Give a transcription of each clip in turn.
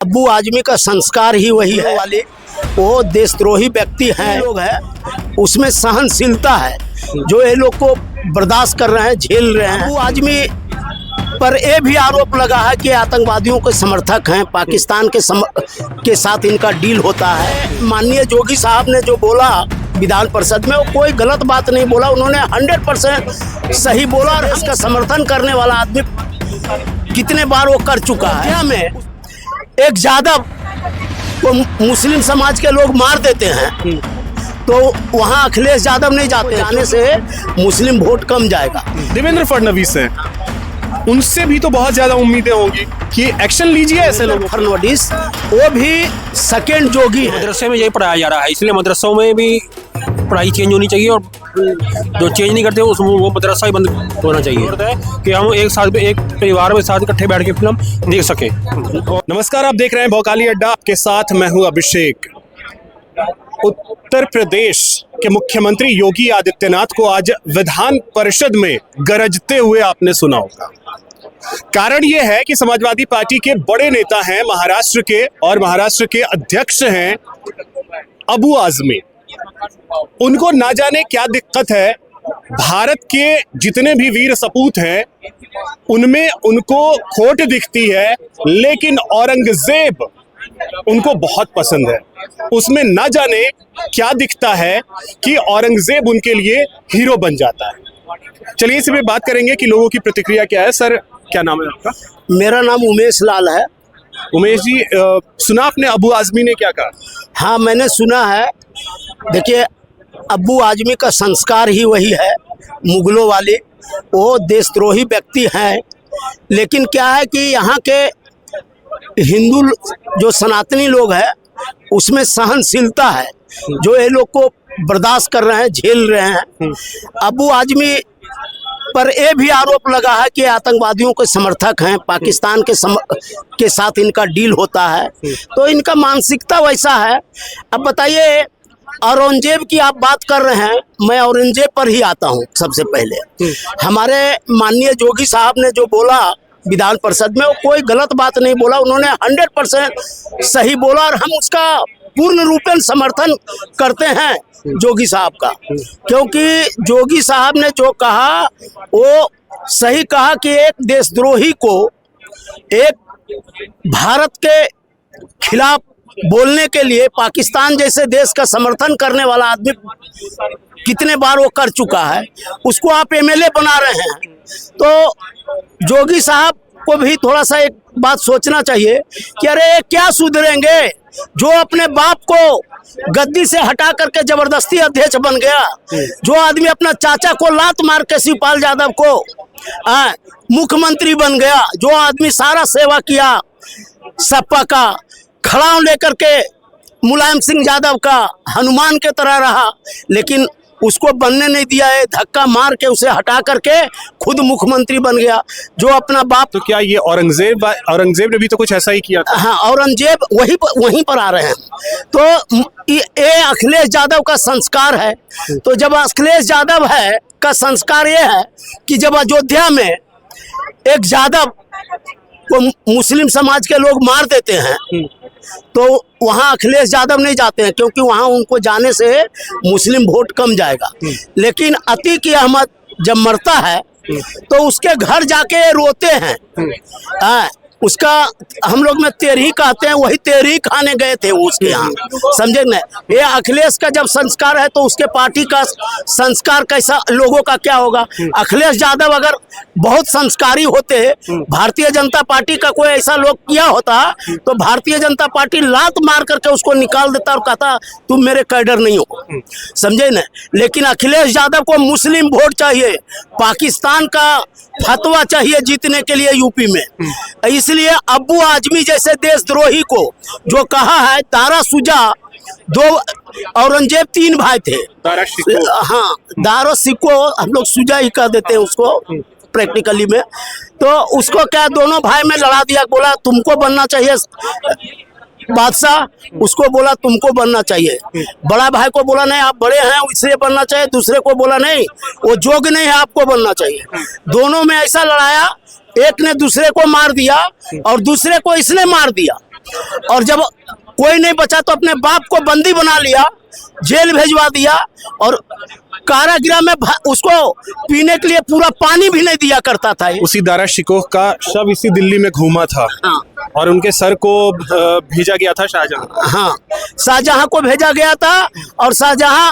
अब्बू आजमी का संस्कार ही वही है वाले, वो देशद्रोही व्यक्ति हैं लोग हैं, उसमें सहनशीलता है जो ये लोग को बर्दाश्त कर रहे हैं, झेल रहे हैं। अब्बू आजमी पर ये भी आरोप लगा है कि आतंकवादियों के समर्थक हैं, पाकिस्तान के साथ इनका डील होता है। माननीय योगी साहब ने जो बोला विधान परिषद में, वो कोई गलत बात नहीं बोला, उन्होंने 100% सही बोला। और इसका समर्थन करने वाला आदमी कितने बार वो कर चुका है। क्या में एक यादव को मुस्लिम समाज के लोग मार देते हैं तो वहाँ अखिलेश यादव नहीं जाते, जाने से मुस्लिम वोट कम जाएगा। देवेंद्र फडणवीस हैं, उनसे भी तो बहुत ज्यादा उम्मीदें होंगी कि एक्शन लीजिए ऐसे लोग। फडणवीस वो भी सेकेंड जोगी है। मदरसे में यही पढ़ाया जा रहा है, इसलिए मदरसों में भी पढ़ाई चेंज होनी चाहिए और जो चेंज नहीं करते उसमें वो मदरसा ही बंद होना चाहिए कि हम एक साथ में एक परिवार में साथ इकट्ठे बैठ के फिल्म देख सके। नमस्कार, आप देख रहे हैं भौकाली अड्डा, के साथ मैं हूं अभिषेक। उत्तर प्रदेश के मुख्यमंत्री योगी आदित्यनाथ को आज विधान परिषद में गरजते हुए आपने सुना होगा। कारण यह है कि समाजवादी पार्टी के बड़े नेता हैं महाराष्ट्र के, और महाराष्ट्र के अध्यक्ष हैं अब्बू आजमी। उनको ना जाने क्या दिक्कत है, भारत के जितने भी वीर सपूत हैं उनमें उनको खोट दिखती है, लेकिन औरंगजेब उनको बहुत पसंद है। उसमें ना जाने क्या दिखता है कि औरंगजेब उनके लिए हीरो बन जाता है। चलिए इस पे बात करेंगे कि लोगों की प्रतिक्रिया क्या है। सर, क्या नाम है आपका? मेरा नाम उमेश लाल है। उमेश जी, सुना आपने अब्बू आजमी ने क्या कहा? हाँ, मैंने सुना है। देखिए, अब्बू आजमी का संस्कार ही वही है, मुगलों वाले, वो देशद्रोही व्यक्ति हैं। लेकिन क्या है कि यहाँ के हिंदू जो सनातनी लोग हैं उसमें सहनशीलता है जो ये लोग को बर्दाश्त कर रहे हैं, झेल रहे हैं। अब्बू आजमी पर ये भी आरोप लगा है कि आतंकवादियों के समर्थक हैं, पाकिस्तान के साथ इनका डील होता है, तो इनका मानसिकता वैसा है। अब बताइए, औरंगजेब की आप बात कर रहे हैं, मैं औरंगजेब पर ही आता हूं। सबसे पहले हमारे माननीय योगी साहब ने जो बोला विधान परिषद में, वो कोई गलत बात नहीं बोला, उन्होंने 100% सही बोला और हम उसका पूर्ण रूपेण समर्थन करते हैं योगी साहब का। क्योंकि योगी साहब ने जो कहा वो सही कहा कि एक देशद्रोही को एक भारत के खिलाफ बोलने के लिए पाकिस्तान जैसे देश का समर्थन करने वाला आदमी कितने बार वो कर चुका है, उसको आप एमएलए बना रहे हैं। तो योगी साहब को भी थोड़ा सा एक बात सोचना चाहिए कि अरे क्या सुधरेंगे, जो अपने बाप को गद्दी से हटा करके जबरदस्ती अध्यक्ष बन गया, जो आदमी अपना चाचा को लात मार के शिवपाल यादव को मुख्यमंत्री बन गया, जो आदमी सारा सेवा किया सपा का, खड़ाऊ लेकर के मुलायम सिंह यादव का हनुमान के तरह रहा, लेकिन उसको बनने नहीं दिया है, धक्का मार के उसे हटा करके खुद मुख्यमंत्री बन गया। जो अपना बाप, तो क्या ये औरंगजेब ने भी तो कुछ ऐसा ही किया था? हाँ, औरंगजेब वहीं पर आ रहे हैं। तो ये अखिलेश यादव का संस्कार है। तो जब अखिलेश यादव है का संस्कार ये है कि जब अयोध्या में एक यादव को मुस्लिम समाज के लोग मार देते हैं तो वहाँ अखिलेश यादव नहीं जाते हैं, क्योंकि वहाँ उनको जाने से मुस्लिम वोट कम जाएगा। लेकिन अतीक अहमद जब मरता है तो उसके घर जाके रोते हैं। उसका हम लोग में तेरही कहते हैं, वही तेरही खाने गए थे उसके यहाँ, समझे न? ये अखिलेश का जब संस्कार है तो उसके पार्टी का संस्कार कैसा लोगों का क्या होगा? अखिलेश यादव अगर बहुत संस्कारी होते, भारतीय जनता पार्टी का कोई ऐसा लोग किया होता तो भारतीय जनता पार्टी लात मार करके उसको निकाल देता और कहता तुम मेरे कैडर नहीं हो, समझे न? लेकिन अखिलेश यादव को मुस्लिम वोट चाहिए, पाकिस्तान का फतवा चाहिए जीतने के लिए यूपी में। इसलिए अब्बू आजमी जैसे देशद्रोही को जो कहा है, दारा सुजा, दो औरंगजेब 3 भाई थे, हाँ, दारा सिको हम लोग सुजा ही कह देते हैं उसको प्रैक्टिकली में। तो उसको क्या दोनों भाई में लड़ा दिया, बोला तुमको बनना चाहिए बादशाह, उसको बोला तुमको बनना चाहिए। बड़ा भाई को बोला नहीं आप बड़े हैं इसलिए बनना चाहिए, दूसरे को बोला नहीं वो योग्य नहीं है आपको बनना चाहिए। दोनों में ऐसा लड़ाया, एक ने दूसरे को मार दिया और दूसरे को इसने मार दिया। और जब कोई नहीं बचा तो अपने बाप को बंदी बना लिया, जेल भेजवा दिया और कारागृह में उसको पीने के लिए पूरा पानी भी नहीं दिया करता था। उसी दारा शिकोह का शव इसी दिल्ली में घूमा था। हाँ। और उनके सर को भेजा गया था शाहजहां। हाँ, शाहजहां को भेजा गया था और शाहजहां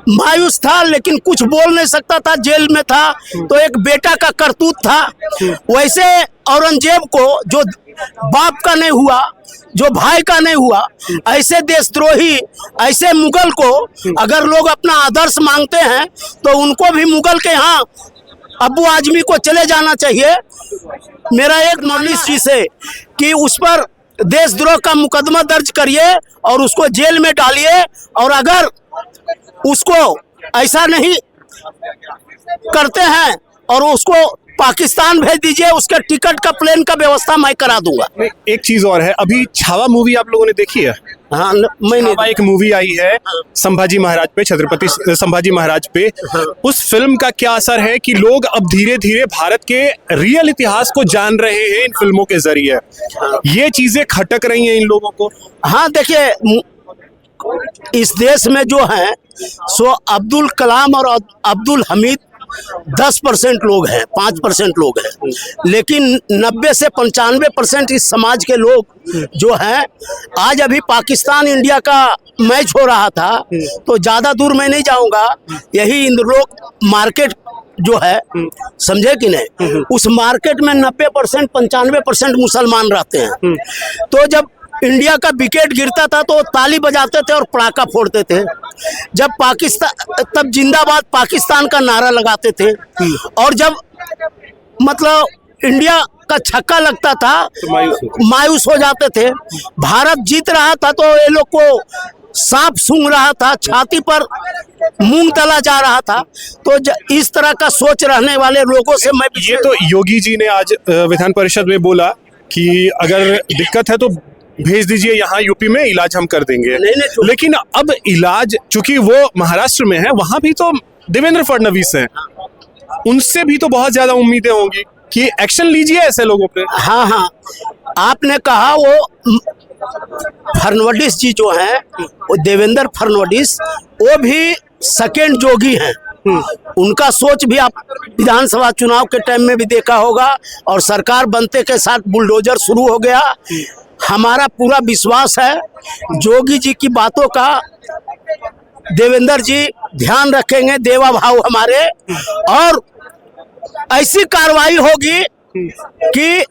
मायूस था, लेकिन कुछ बोल नहीं सकता था, जेल में था, तो एक बेटा का करतूत था। वैसे औरंगजेब को जो बाप का नहीं हुआ, जो भाई का नहीं हुआ, ऐसे देशद्रोही, ऐसे मुगल को अगर लोग अपना आदर्श मांगते हैं तो उनको भी मुगल के यहाँ अब्बू आजमी को चले जाना चाहिए। मेरा एक मानिस जी से कि उस पर देशद्रोह का मुकदमा दर्ज करिए और उसको जेल में डालिए, और अगर उसको ऐसा नहीं करते हैं और उसको पाकिस्तान भेज दीजिए, उसके टिकट का प्लेन का व्यवस्था मैं करा दूंगा। एक चीज और है, अभी छावा मूवी आप लोगों ने देखी है? हाँ, मैंने छावा एक मूवी आई है संभाजी महाराज पे, छत्रपति संभाजी महाराज पे। उस फिल्म का क्या असर है कि लोग अब धीरे धीरे भारत के रियल इतिहास को जान रहे हैं इन फिल्मों के जरिए? ये चीजें खटक रही हैं इन लोगों को। हाँ, देखिए, इस देश में जो है सो अब्दुल कलाम और अब्दुल हमीद 10% लोग हैं, 5% लोग हैं, लेकिन 90 से 95% इस समाज के लोग जो हैं। आज अभी पाकिस्तान इंडिया का मैच हो रहा था, तो ज़्यादा दूर मैं नहीं जाऊंगा, यही इंद्रलोक मार्केट जो है, समझे कि नहीं, उस मार्केट में 90% 95% मुसलमान रहते हैं। तो जब इंडिया का विकेट गिरता था तो ताली बजाते थे और पटाखा फोड़ते थे। जब पाकिस्तान, तब जिंदाबाद पाकिस्तान का नारा लगाते थे, और जब मतलब इंडिया का छक्का लगता था तो मायूस हो जाते थे। भारत जीत रहा था तो ये लोग को सांप सूंघ रहा था, छाती पर मूंग तला जा रहा था। तो इस तरह का सोच रहने वाले लोगों से मैं, ये तो योगी जी ने आज विधान परिषद में बोला कि अगर दिक्कत है तो भेज दीजिए यहाँ यूपी में, इलाज हम कर देंगे। लेकिन अब इलाज, चूंकि वो महाराष्ट्र में है, वहां भी तो देवेंद्र फडणवीस हैं, उनसे भी तो बहुत ज्यादा उम्मीदें होंगी कि एक्शन लीजिए ऐसे लोगों पे। हाँ हाँ, आपने कहा वो फडणवीस जी जो हैं, वो देवेंद्र फडणवीस, वो भी सेकेंड जोगी हैं। उनका सोच भी आप विधानसभा चुनाव के टाइम में भी देखा होगा, और सरकार बनते के साथ बुलडोजर शुरू हो गया। हमारा पूरा विश्वास है जोगी जी की बातों का देवेंद्र जी ध्यान रखेंगे, देवा भाव हमारे, और ऐसी कार्रवाई होगी कि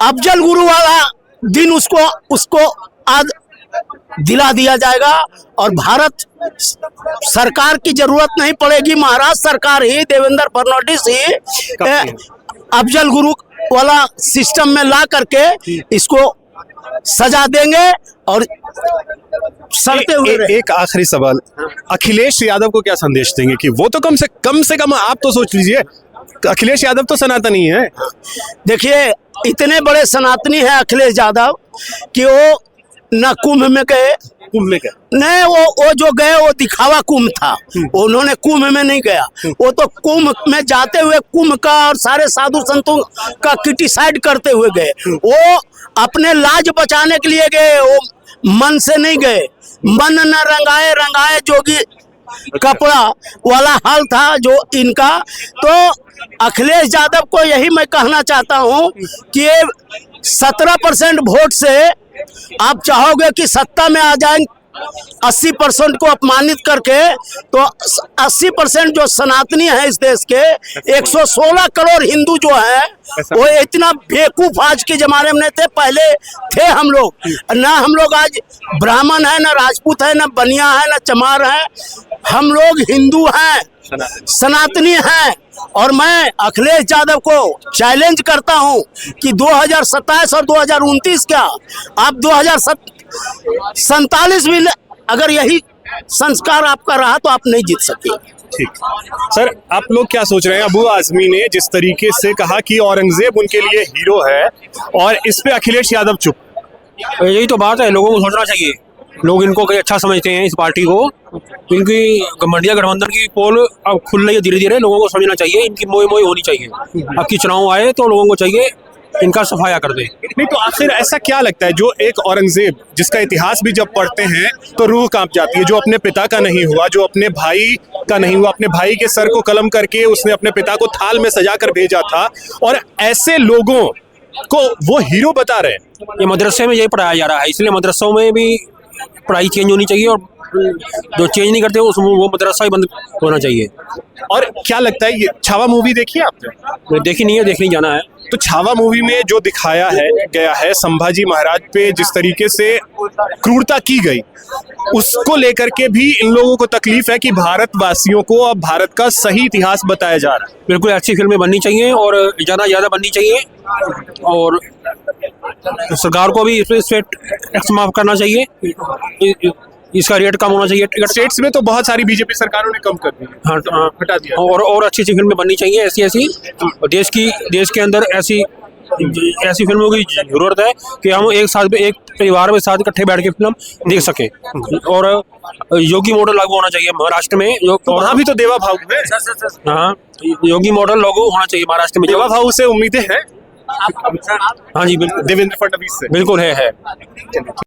अफजल गुरु वाला दिन उसको आज दिला दिया जाएगा, और भारत सरकार की जरूरत नहीं पड़ेगी। महाराष्ट्र सरकार ही, देवेंद्र फडणवीस ही अफजल गुरु वाला सिस्टम में ला करके इसको सजा देंगे। और सड़ते हुए एक आखिरी सवाल, अखिलेश यादव को क्या संदेश देंगे कि वो तो कम से कम आप तो सोच लीजिए, अखिलेश यादव तो सनातनी है। देखिए, इतने बड़े सनातनी हैं अखिलेश यादव कि वो न कुंभ में गए, नहीं, वो जो गए वो दिखावा कुंभ था, उन्होंने कुंभ में नहीं गया। वो तो कुंभ में जाते हुए कुंभ का और सारे साधु संतों का क्रिटिसाइड करते हुए गए। वो अपने लाज बचाने के लिए गए, वो मन से नहीं गए। मन न रंगाए रंगाए जोगी कपड़ा वाला हाल था जो इनका। तो अखिलेश यादव को यही मैं कहना चाहता हूँ कि 17% वोट से आप चाहोगे कि सत्ता में आ जाएं, 80% को अपमानित करके, तो 80% जो सनातनी है इस देश के, 116 करोड़ हिंदू जो है, वो इतना बेवकूफ आज के जमाने में नहीं थे, पहले थे हम लोग। ना हम लोग आज ब्राह्मण है, ना राजपूत है, ना बनिया है, ना चमार है, हम लोग हिंदू हैं, सनातनी हैं। और मैं अखिलेश यादव को चैलेंज करता हूं कि 2027 और 2029 क्या, आप 2047 भी अगर यही संस्कार आपका रहा तो आप नहीं जीत सके। ठीक सर, आप लोग क्या सोच रहे हैं? अब्बू आजमी ने जिस तरीके से कहा कि औरंगजेब उनके लिए हीरो है, और इस पे अखिलेश यादव चुप। यही तो बात है, लोगों को सोचना चाहिए। लोग इनको कहीं अच्छा समझते हैं, इस पार्टी को, इनकी इंडिया गठबंधन की पोल अब खुल रही है धीरे धीरे। लोगों को समझना चाहिए, इनकी मोई होनी चाहिए। अब की चुनाव आए तो लोगों को चाहिए इनका सफाया कर दे। नहीं तो आखिर ऐसा क्या लगता है, जो एक औरंगजेब जिसका इतिहास भी जब पढ़ते हैं तो रूह कांप जाती है, जो अपने पिता का नहीं हुआ, जो अपने भाई का नहीं हुआ, अपने भाई के सर को कलम करके उसने अपने पिता को थाल में सजा कर भेजा था, और ऐसे लोगों को वो हीरो बता रहे हैं। ये मदरसे में यही पढ़ाया जा रहा है, इसलिए मदरसों में भी पढ़ाई चेंज होनी चाहिए, और जो चेंज नहीं करते उसमें वो मदरसा ही बंद होना चाहिए। और क्या लगता है, ये छावा मूवी देखी है आपने? देखी नहीं है, देखने जाना है। तो छावा मूवी में जो दिखाया है गया है संभाजी महाराज पे जिस तरीके से क्रूरता की गई, उसको लेकर के भी इन लोगों को तकलीफ है कि भारतवासियों को अब भारत का सही इतिहास बताया जा रहा है। बिल्कुल ऐसी फिल्में बननी चाहिए और ज़्यादा बननी चाहिए, और सरकार को भी इस पर स्टेट टैक्स माफ करना चाहिए, इसका रेट कम होना चाहिए। स्टेट्स में तो बहुत सारी बीजेपी सरकारों ने कम कर दी, हाँ, हटा दिया। और अच्छी फिल्में बननी चाहिए, ऐसी देश के अंदर ऐसी फिल्मों की जरूरत है कि हम एक साथ एक परिवार में साथ इकट्ठे बैठ के फिल्म देख सकें। और योगी मॉडल लागू होना चाहिए महाराष्ट्र में, तो वहाँ भी तो देवा भाऊ है। हाँ, योगी मॉडल लागू होना चाहिए महाराष्ट्र में। देवा भाऊ से उम्मीदें हैं? हाँ जी, बिल्कुल देवेंद्र फडणवीस से बिल्कुल है।